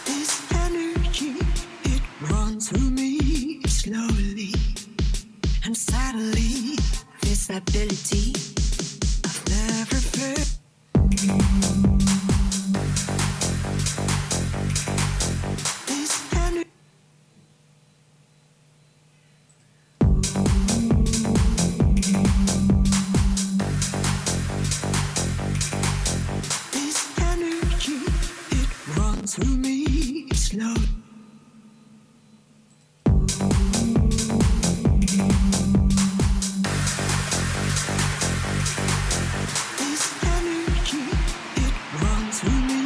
This energy, it runs through me slowly and sadly. This ability I've never felt. This energy. This energy, it runs through me slowly. This energy, it runs through me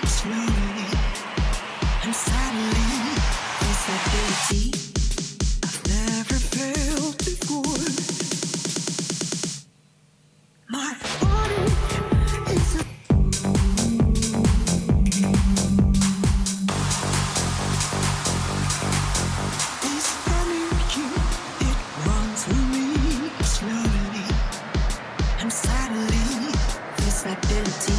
slowly and sadly. This ability I've never felt before. My body is a This energy, it runs through me slowly and sadly. This ability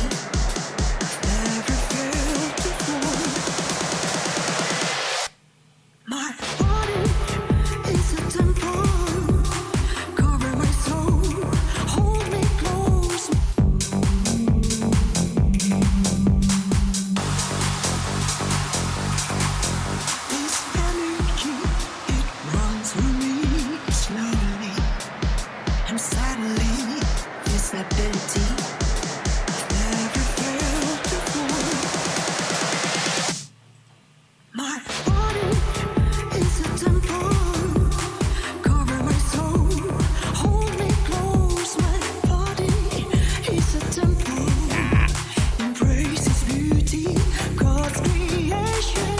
I've never felt before. My body is a temple. Cover my soul, hold me close. This energy, it runs through me slowly and sadly. This ability I've never felt before. My body is a temple. Cover my soul, hold me close. My body is a temple. Embrace its beauty, God's creation.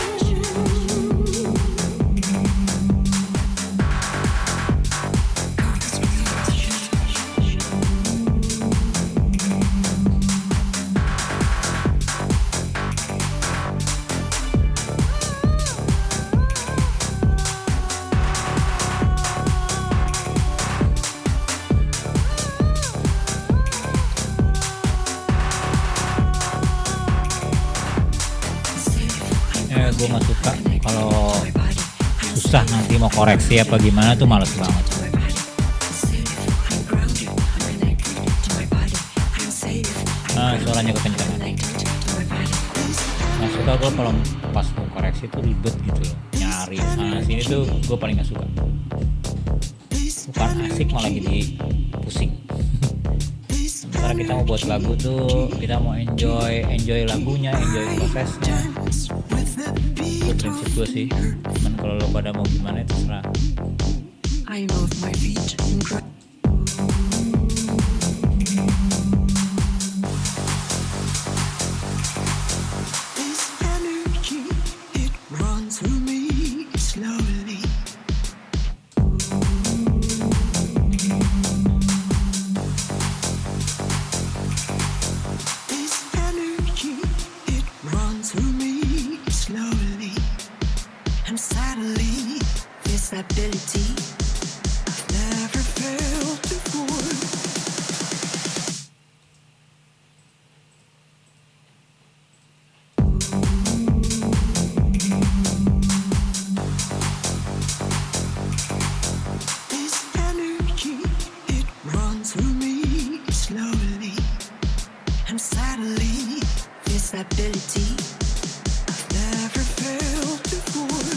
Gue nggak suka kalau susah nanti mau koreksi apa gimana tuh, males banget. Nah, suaranya kekencangan. Nggak suka gue kalau pas mau koreksi tuh ribet gitu loh, nyari sana sini tuh gue paling nggak suka. Bukan asik, malah jadi pusing. Sementara kita mau buat lagu tuh, kita mau enjoy lagunya, enjoy prosesnya. Itu prinsip gue sih. Cuman kalau lo pada mau gimana itu terserah. I move my feet and cry. This energy, it runs through me slowly. This energy, it runs through me slowly and sadly. This ability I've never felt before. This energy, it runs through me slowly and sadly. This ability I've never felt before.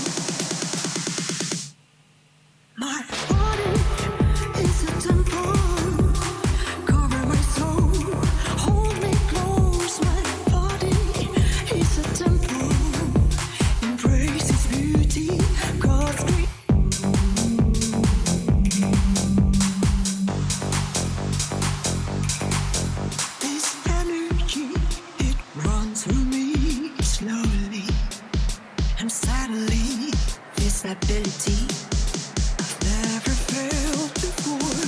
My body is a temple. Cover my soul, hold me close. My body is a temple. Embrace its beauty, God's great. sadly this ability I've never felt before.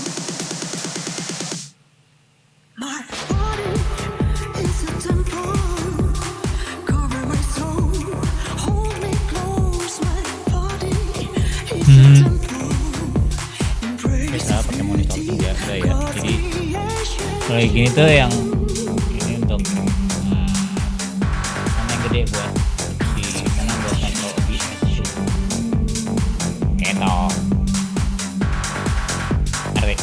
My body is a temple. Cover my soul, hold me close. My body is a temple. Bisa pakai monitor juga udah ya. Jadi kalau kayak gini tuh yang ini untuk sana yang gede buat di sana buat kontrol OBS gitu. Ngerti?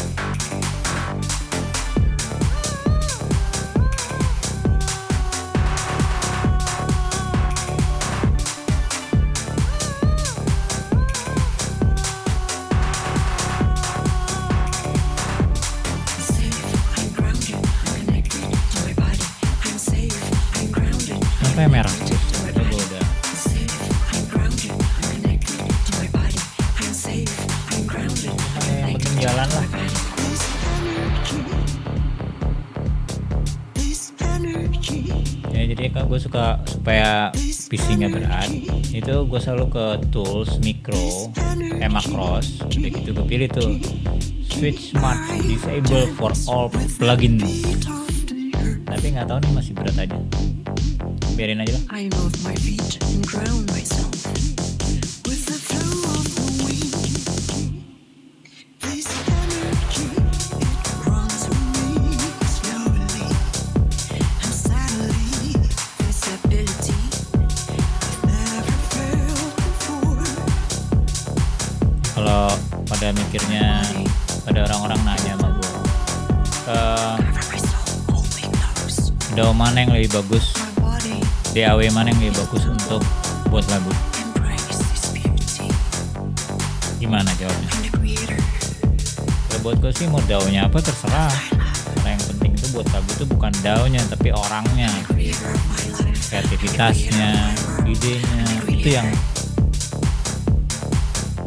Kenapa yang merah? Itu gue udah yang penting jalan lah. Ya jadi kan gue suka supaya PC nggak berat, itu gue selalu ke tools, macros, udah gitu gue pilih tuh switch smart disable for all plugin. Tapi nggak tahu nih masih berat aja. Biarin aja lah. I move my feet and ground myself with the flow of the wind. This energy, it runs through me slowly and sadly. This ability I've never felt before. Kalau pada mikirnya, ada orang-orang nanya sama gue, Cover my soul, hold me close. DAW mana yang lebih bagus, My body DAW mana yang lebih bagus untuk buat lagu? embrace this beauty. Gimana jawabnya? I'm the creator. Kalau buat gue sih mau DAW-nya apa terserah. Karena yang penting itu buat lagu itu bukan DAW-nya tapi orangnya, Creator of my life. kreativitasnya, idenya, itu yang.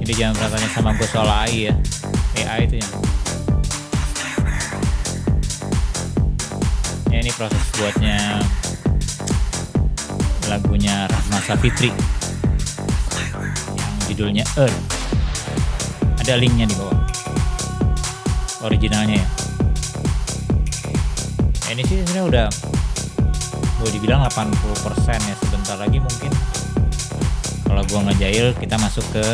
Jadi jangan pernah tanya sama gue soal AI ya. AI itu yang. Ya ini proses buatnya lagunya Rahma Safitri yang judulnya Earth. Ada linknya di bawah, originalnya ya. Ini sih sebenarnya udah boleh dibilang 80% ya. Sebentar lagi mungkin kalau gua ngejail kita masuk ke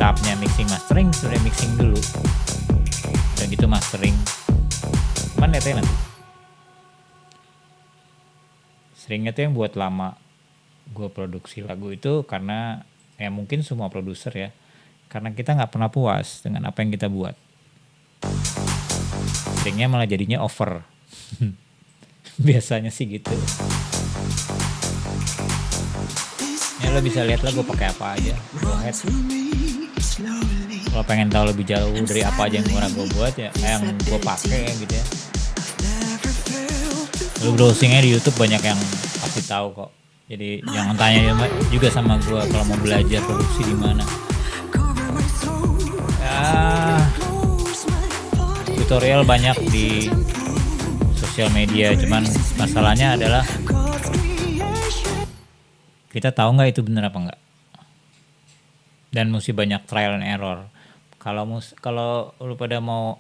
tahapnya mixing mastering. Sebenarnya mixing dulu, udah gitu mastering. Cuman ya nanti seringnya tuh yang buat lama gue produksi lagu itu karena ya mungkin semua produser ya, karena kita nggak pernah puas dengan apa yang kita buat. Seringnya malah jadinya over. Biasanya sih gitu. Ya lo bisa lihat lah gue pakai apa aja. Go ahead. Kalau pengen tahu lebih jauh dari apa aja yang gue buat ya, yang gue pakai gitu ya. Lu browsingnya di YouTube banyak yang pasti tahu kok. Jadi jangan tanya juga sama gue kalau mau belajar produksi di mana. Ya, tutorial banyak di sosial media. Cuman masalahnya adalah kita tahu nggak itu benar apa nggak. Dan mesti banyak trial and error. Kalau lu pada mau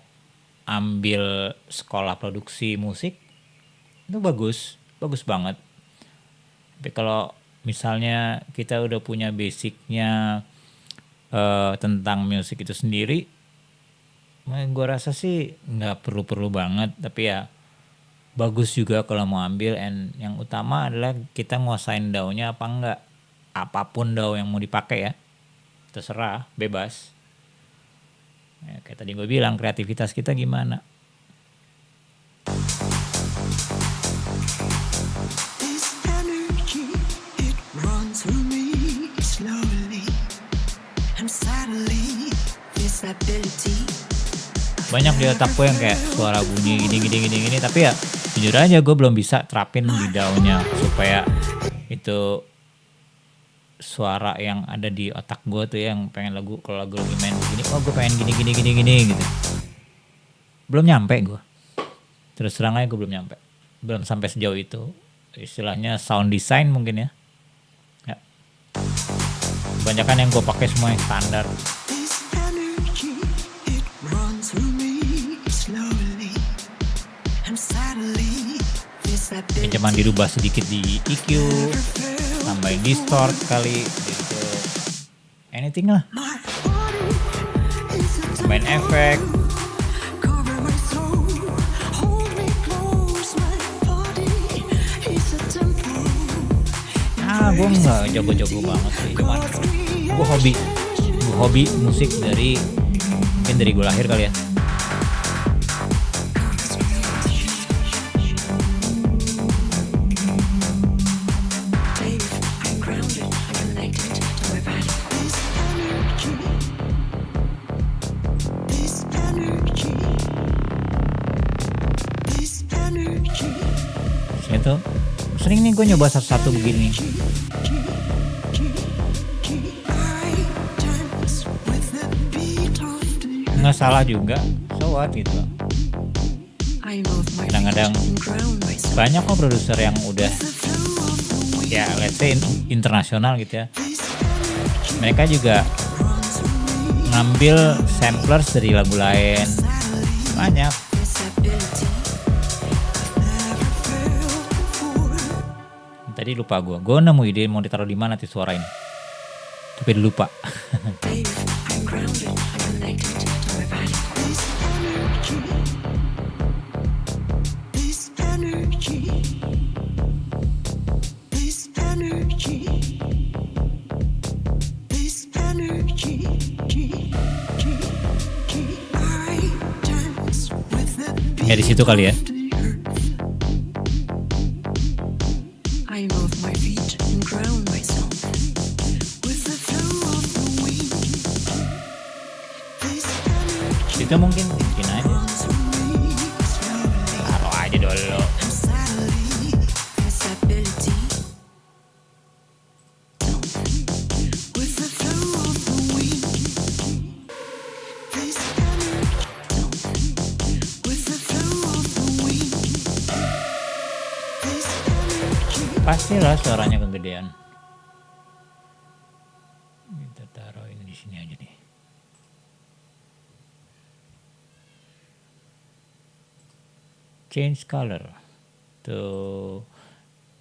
ambil sekolah produksi musik, itu bagus banget. Tapi kalau misalnya kita udah punya basicnya tentang musik itu sendiri, gue rasa sih nggak perlu banget. Tapi ya bagus juga kalau mau ambil. And yang utama adalah kita nguasain DAW-nya apa enggak. Apapun DAW yang mau dipakai ya, terserah, bebas. Ya, kayak tadi gue bilang, kreativitas kita gimana. Banyak di otakku yang kayak suara bunyi gini, tapi ya jujur aja gue belum bisa terapin di DAW-nya supaya itu suara yang ada di otak gue tuh yang pengen lagu, kalau lagu lagi main begini, oh gue pengen gini gitu. Belum nyampe gue. Terus terang aja gue belum nyampe. Belum sampai sejauh itu. Istilahnya sound design mungkin ya. Kebanyakan yang gue pakai semua yang standar. This energy, it runs through me slowly and sadly. This Ini ability cuman dirubah sedikit di EQ, tambahin distort kali, gitu. Anything lah, my body is a tambahin efek. cover my soul, hold me close. My body is a temple. Gue nggak jago-jago banget sih, cuman gue hobi musik dari mungkin dari gue lahir kali ya. I'm grounded, connected to my body. This energy, this energy. Saya tuh sering nih gue nyoba satu-satu begini. I dance with the beat of the Nggak salah juga, so what gitu. I move my Kadang-kadang feet and ground myself. banyak kok produser yang udah The flow of the wind, ya let's say internasional gitu ya. Mereka juga runs through me ngambil samplers dari lagu lain. sadly. Banyak. This ability I've never felt before. Tadi lupa gue nemu ide mau ditaruh di mana tuh suara ini. Tapi lupa. Babe, I'm grounded, connected to my body. This energy, this energy, this energy, I dance with the Ya di situ kali ya. beat of the earth. I move my feet and ground myself with the flow of the wind. This energy Itu mungkin aja. runs through me slowly Taruh aja dulu. and sadly. This ability with the flow of the wind. This energy with the flow of the wind. This energy. Pastilah suaranya kegedean. Kita taruh ini di sini aja nih. Change color. Tuh.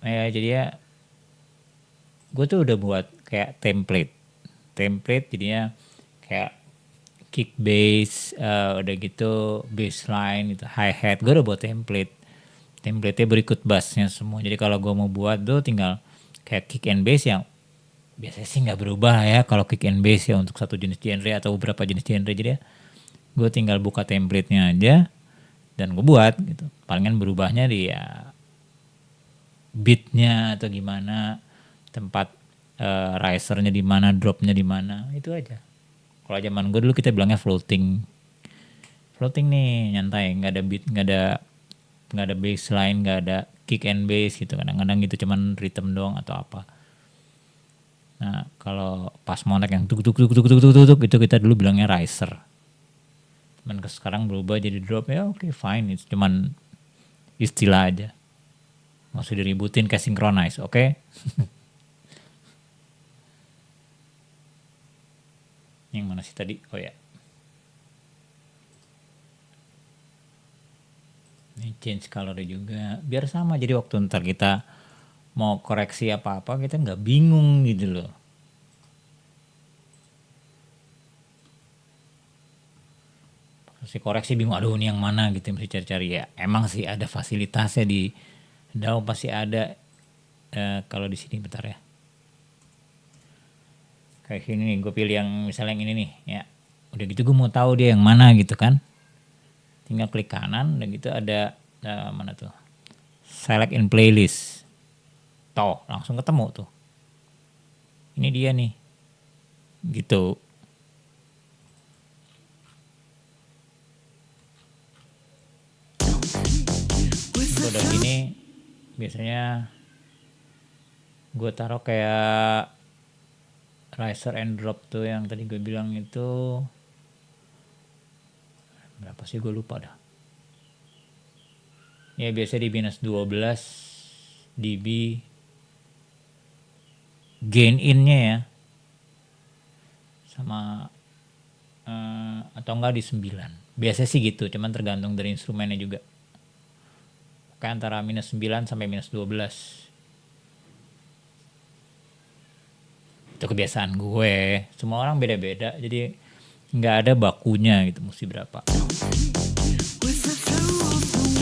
Ya jadi ya gue tuh udah buat kayak template jadinya kayak kick bass, udah gitu bassline gitu, hi hat. Gue udah buat template-nya berikut bassnya semua. Jadi kalau gue mau buat tuh tinggal kayak kick and bass yang biasanya sih nggak berubah ya kalau kick and bass ya untuk satu jenis genre atau beberapa jenis genre. Jadi ya gue tinggal buka template-nya aja dan gue buat gitu. Palingan berubahnya di ya beatnya atau gimana, tempat risernya di mana, dropnya di mana, itu aja. Kalau zaman gue dulu kita bilangnya floating nih, nyantai, nggak ada beat, nggak ada bassline, nggak ada kick and bass gitu. Kadang-kadang gitu cuman rhythm doang atau apa. Nah kalau pas monek yang tuk tuk tuk tuk tuk tuk tuk itu kita dulu bilangnya riser. Cuman sekarang berubah jadi drop, ya oke, fine, itu cuman istilah aja. Nggak usah diributin kayak synchronize, oke? Yang mana sih tadi? Oh ya. Ini change color juga. Biar sama, jadi waktu ntar kita mau koreksi apa-apa kita nggak bingung gitu loh. Si koreksi bingung, aduh ini yang mana gitu, mesti cari-cari ya. Emang sih ada fasilitasnya di DAW, pasti ada. Kalau di sini bentar ya. Kayak gini nih, gue pilih yang misalnya yang ini nih ya. Udah gitu gue mau tahu dia yang mana gitu kan. Tinggal klik kanan dan gitu ada mana tuh? Select in playlist. Tuh, langsung ketemu tuh. Ini dia nih. Gitu. Udah gini biasanya gue taruh kayak riser and drop tuh yang tadi gue bilang itu berapa sih, gue lupa dah ya, biasanya di minus 12 dB gain in nya ya, sama atau enggak di 9. Biasanya sih gitu, cuman tergantung dari instrumennya juga. Kayak antara -9 sampai -12. Itu kebiasaan gue. Semua orang beda-beda, jadi nggak ada bakunya gitu mesti berapa.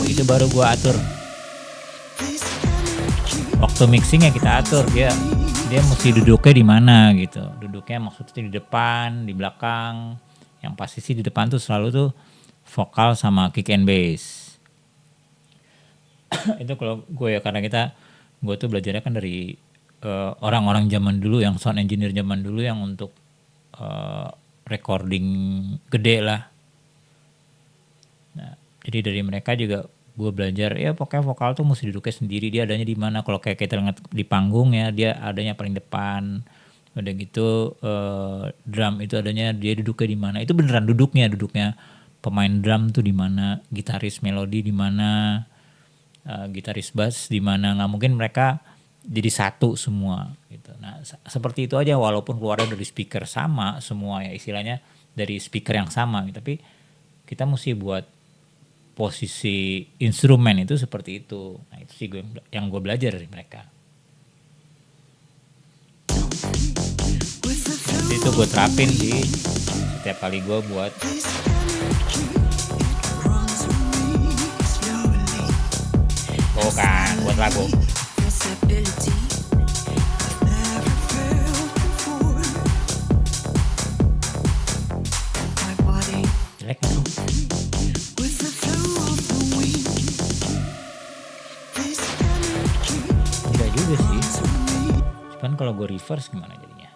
Itu baru gue atur. Waktu mixing ya kita atur dia mesti duduknya di mana gitu. Duduknya maksudnya di depan, di belakang. Yang pasti sih di depan tuh selalu tuh vokal sama kick and bass. Itu kalau gue ya, karena gue tuh belajarnya kan dari orang-orang zaman dulu, yang sound engineer zaman dulu yang untuk recording gede lah. Nah, jadi dari mereka juga gue belajar ya pokoknya vokal tuh mesti duduknya sendiri, dia adanya di mana. Kalau kayak kita lihat di panggung ya, dia adanya paling depan. Udah gitu drum itu adanya dia duduknya di mana. Itu beneran duduknya pemain drum tuh di mana, gitaris melodi di mana, gitaris bass di mana. Nggak mungkin mereka jadi satu semua gitu. Nah, seperti itu aja, walaupun keluarnya dari speaker sama semua ya, istilahnya dari speaker yang sama gitu. Tapi kita mesti buat posisi instrumen itu seperti itu. Nah, itu sih yang gue belajar dari mereka. Jadi itu gue terapin di setiap kali gue buat buat lagu. Jelek gak sih? Enggak juga sih. Cuman kalau gue reverse gimana jadinya?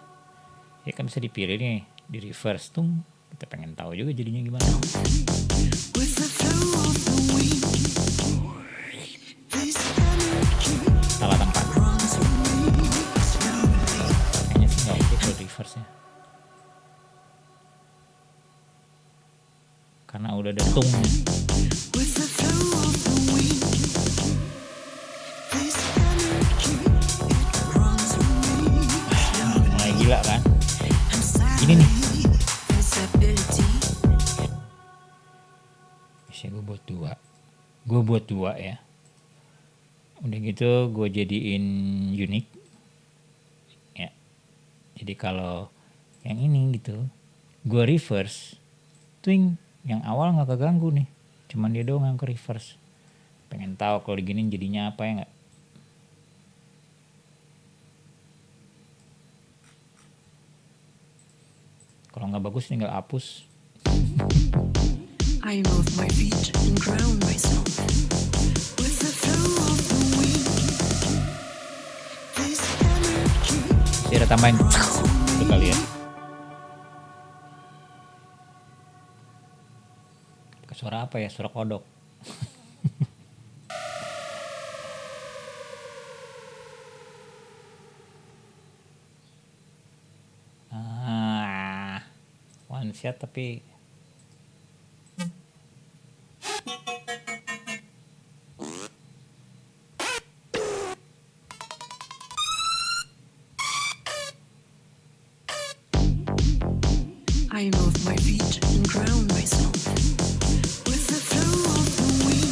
Ya kan bisa dipilih nih, di reverse tuh kita pengen tahu juga jadinya gimana. Salah tempat. Kayaknya sih nggak oke kalau reverse ya. Karena udah ada tungnya. Mulai gila kan? Ini nih. Bisa gue buat dua ya. Udah gitu gue jadiin unik ya. Jadi kalau yang ini gitu gue reverse twing, yang awal nggak keganggu nih, cuman dia doang yang ke reverse. Pengen tahu kalau diginin jadinya apa ya nggak? Kalau nggak bagus tinggal hapus. I move my feet and ground myself with the flow of the wind. This energy. Masih ada tambahin itu kali ya. Suara apa ya? Suara kodok. One shot tapi I move my feet and ground myself with the flow of the wind.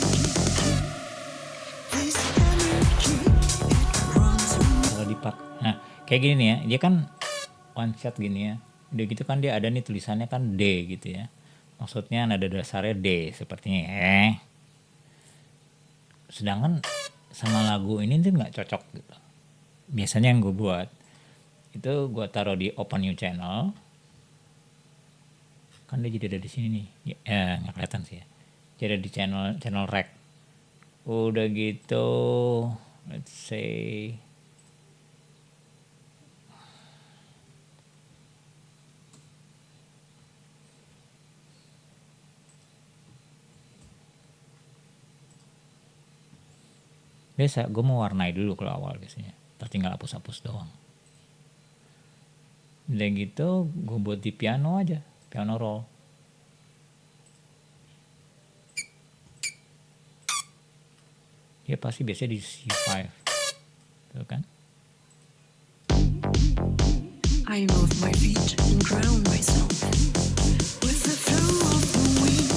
This energy, it runs through me. kalau dipak. Nah, kayak gini nih ya. Dia kan one shot gini ya. Udah gitu kan dia ada nih tulisannya kan D gitu ya. Maksudnya nada dasarnya D sepertinya ya. Sedangkan sama lagu ini tuh nggak cocok gitu. Biasanya yang gue buat itu gue taruh di open new channel. Kan dia jadi ada di sini nih. Ya, nggak kelihatan sih ya. Jadi ada di channel rec. Udah gitu, let's say biasa gue mau warnai dulu kalau awal biasanya. Tinggal hapus-hapus doang. Udah gitu gue buat di piano aja, piano roll. Dia pasti biasanya di C5 tuh kan. I move my feet and ground myself with the flow of the wind.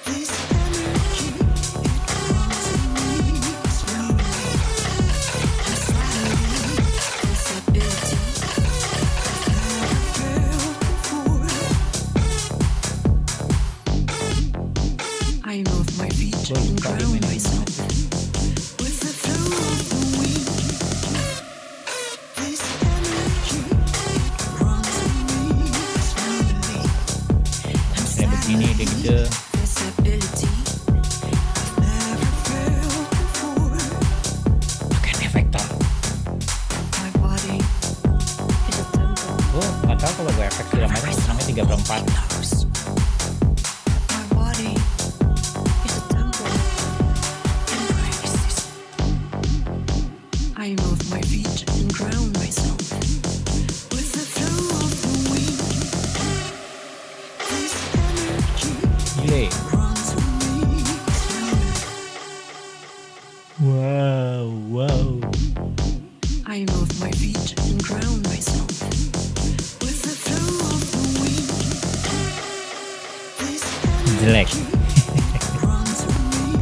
This energy, it runs in me slowly and suddenly. This ability never felt before. I move my feet Gue and lupa ground gimana myself with the flow of the wind. This energy, it runs in me slowly and Kayak begini dia gitu. this ability never felt before. Pakai efektor. My body is a temple. Gue nggak tahu kalau gue efek segala macam senangnya 3/4. Knows. My body is a temple. Embrace. I move my feet and ground myself with the flow of the wind. This energy Gile. runs in me slowly. Wow. I move my feet and ground myself with the flow of the wind. This Jelek. runs in me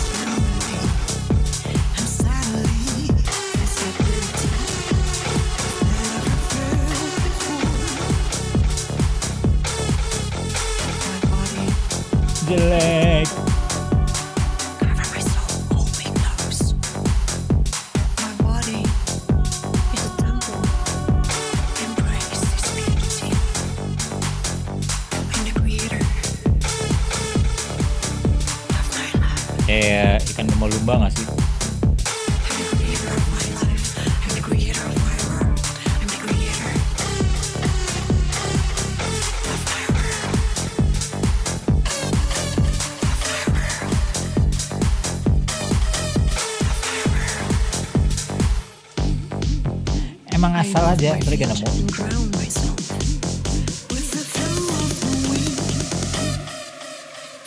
slowly and sadly. This ability never felt before. My body Jelek. cover my soul, hold me close. My body is a temple. Embrace this beauty. I'm the creator of my life. Kayak ikan lumba-lumba nggak sih? I'm the creator of my life. I'm the creator of my world. I'm the creator of my world. Emang I asal move aja, my tadi gak feet nemu. and ground myself with the flow of the wind.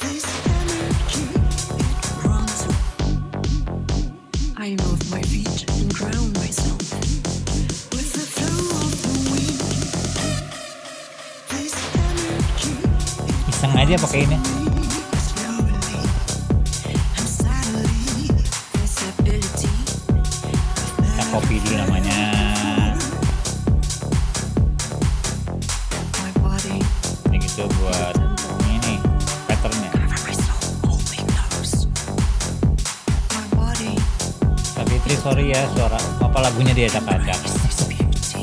This energy, it runs. I move my feet and ground myself with the flow of the wind. This energy, Iseng aja pakai ini. slowly and sadly. This ability Kita copy dulu namanya. my body Ini gitu buat ini patternnya. cover my soul, hold me close. My body Tapi Tri sorry ya suara apa lagunya dia acak-acak. is this beauty.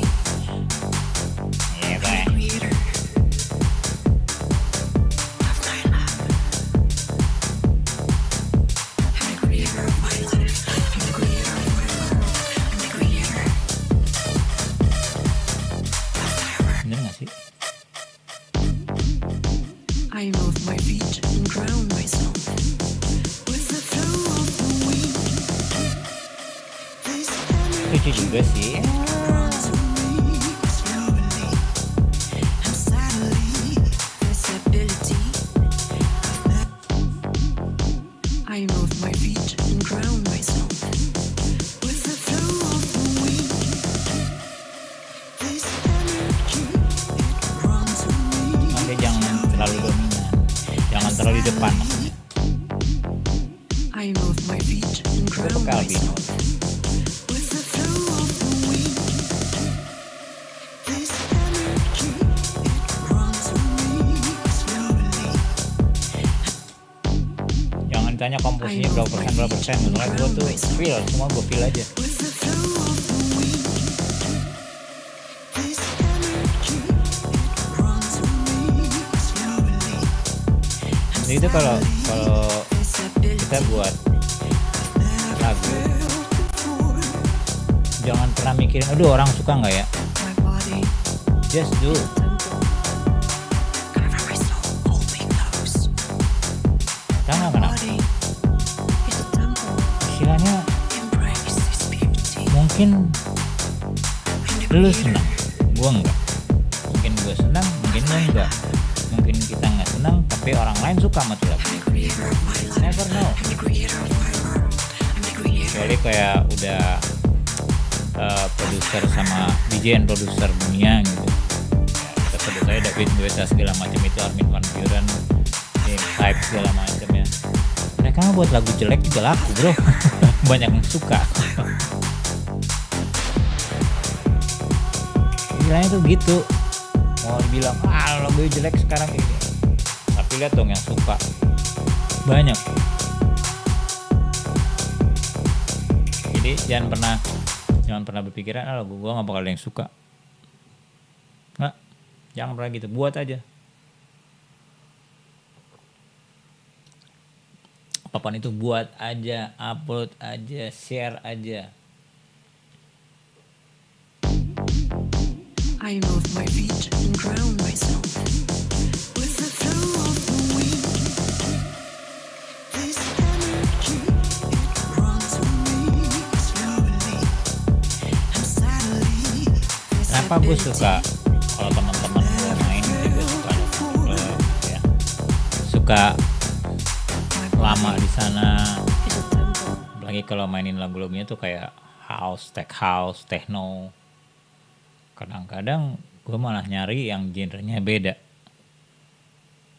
Iya Bang. Creator of my life. I'm the creator of my life. I'm the creator of my world. I'm the creator of my world. Bener nggak sih? I move my feet and ground myself with the flow of the wind. This Lucu juga sih. runs in me slowly and sadly. This ability I move my feet and ground myself with the flow of the wind. This energy, it runs in me. Makanya jangan terlalu dominan. Jangan terlalu di depan maksudnya. I move my feet and Gue ground pakai albino. myself with the flow of the wind. This energy, it runs in me slowly. Jangan ditanya komposisinya berapa persen. Misalnya gue tuh feel, semua gue feel aja. With the flow of the wind. This energy, it runs in me slowly. Jadi itu kalau This ability kita buat never lagu, felt before. jangan pernah mikirin, aduh orang suka nggak ya? My body Just do. temple. Cover my soul, hold me close. Tahu nggak kenapa? Body is a temple. Istilahnya Embrace this beauty. mungkin I'm the lu creator. senang, gua enggak. Mungkin gue senang, mungkin lu enggak. Mungkin kita nggak senang, tapi orang lain suka sama tuh lagu. I'm the creator of my life. Never know. I'm the creator of my world. I'm the creator. Kecuali kayak udah produser sama DJ and produser dunia gitu. Ya, kita sebut aja David Guetta segala macam itu, Armin van Buuren, James Hype segala macam ya. Mereka mah buat lagu jelek juga laku bro. Banyak yang suka. Istilahnya tuh gitu. Mau dibilang lagu jelek sekarang ini, tapi lihat dong yang suka banyak. Jadi jangan pernah berpikiran lagu gua nggak bakal ada yang suka. Nggak, jangan pernah gitu. Buat aja. Apapun itu buat aja, upload aja, share aja. I move my feet and ground myself with the flow of the wind. This energy, it runs through me slowly and sadly. Kenapa gue suka kalau teman-teman gue main juga suka lama di sana. Apalagi kalau mainin lagu-lagunya tuh kayak house, tech house, techno. Kadang-kadang gue malah nyari yang genrenya beda.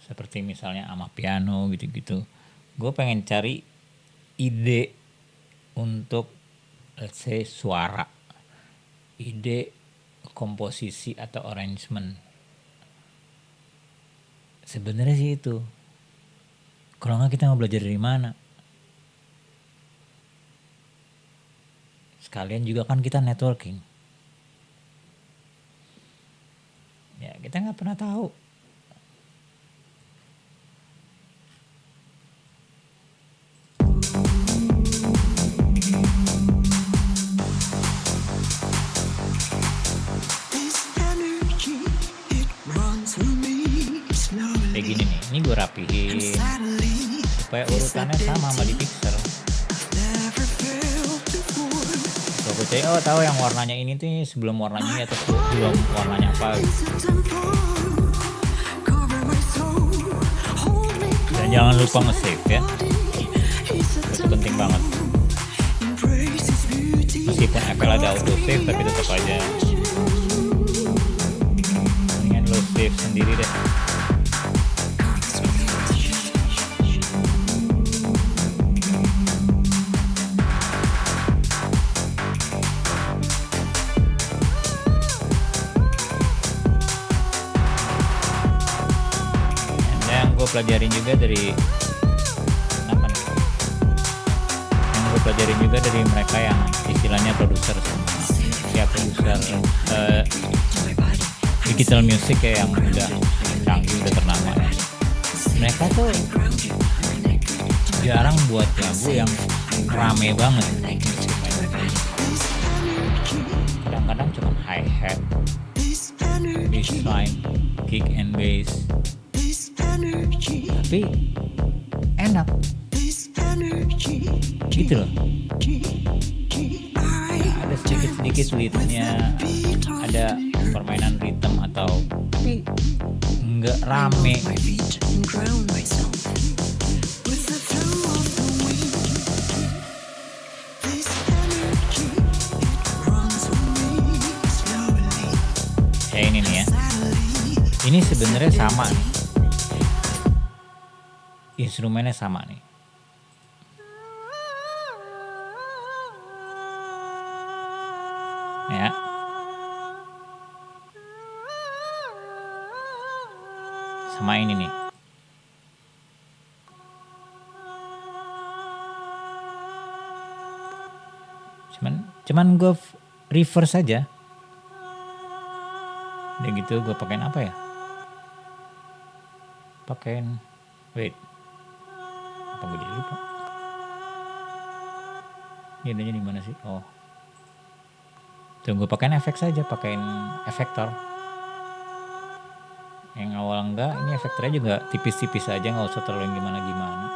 Seperti misalnya sama piano gitu-gitu. Gue pengen cari ide untuk let's say suara. Ide komposisi atau arrangement. Sebenarnya sih itu. Kalau nggak kita mau belajar dari mana? Sekalian juga kan kita networking. Ya kita nggak pernah tahu. Kayak gini nih, ini gue rapihin supaya urutannya sama di Pixar. Kalau gue cari, tahu yang warnanya ini tuh sebelum warnanya ini atau sebelum warnanya apa gitu. Dan jangan lupa nge-save ya, itu penting banget. Meskipun FL ada auto save tapi tetap aja mendingan lo save sendiri deh. Gue pelajarin juga dari mereka yang istilahnya produser digital music ya, yang udah canggih, udah ternama ya. Mereka tuh jarang buat lagu yang rame banget. Kadang-kadang cuma hi-hat, bassline, kick and bass. Tapi enak gitu loh. Ada sedikit leadnya, ada permainan ritme atau tapi nggak rame. Kayak ini nih ya. Ini sebenarnya sama nih. Instrumennya sama nih. Ya. Sama ini nih. Cuman gue reverse aja. Udah gitu gue pakein apa ya? Wait. Apa gue jadi lupa? Ini adanya di mana sih? Oh. Tuh gue pakein efek saja, pakein efektor. Yang awal enggak, ini efektornya juga tipis-tipis aja, nggak usah terlalu gimana-gimana.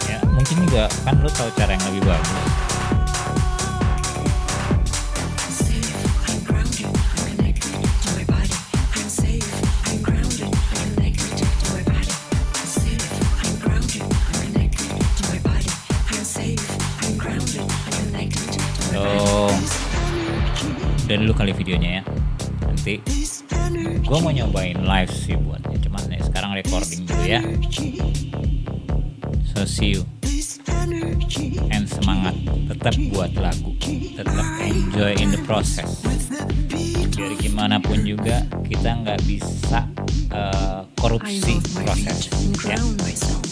Ya mungkin juga kan lo tahu cara yang lebih bagus. Grounded. udah dulu kali videonya ya. Nanti gue mau nyobain live sih buatnya, cuman ya sekarang recording dulu ya. So see you, and semangat tetap buat lagu, tetap enjoy in the process. Biar gimana pun juga kita nggak bisa I korupsi love my proses feet and ya. ground myself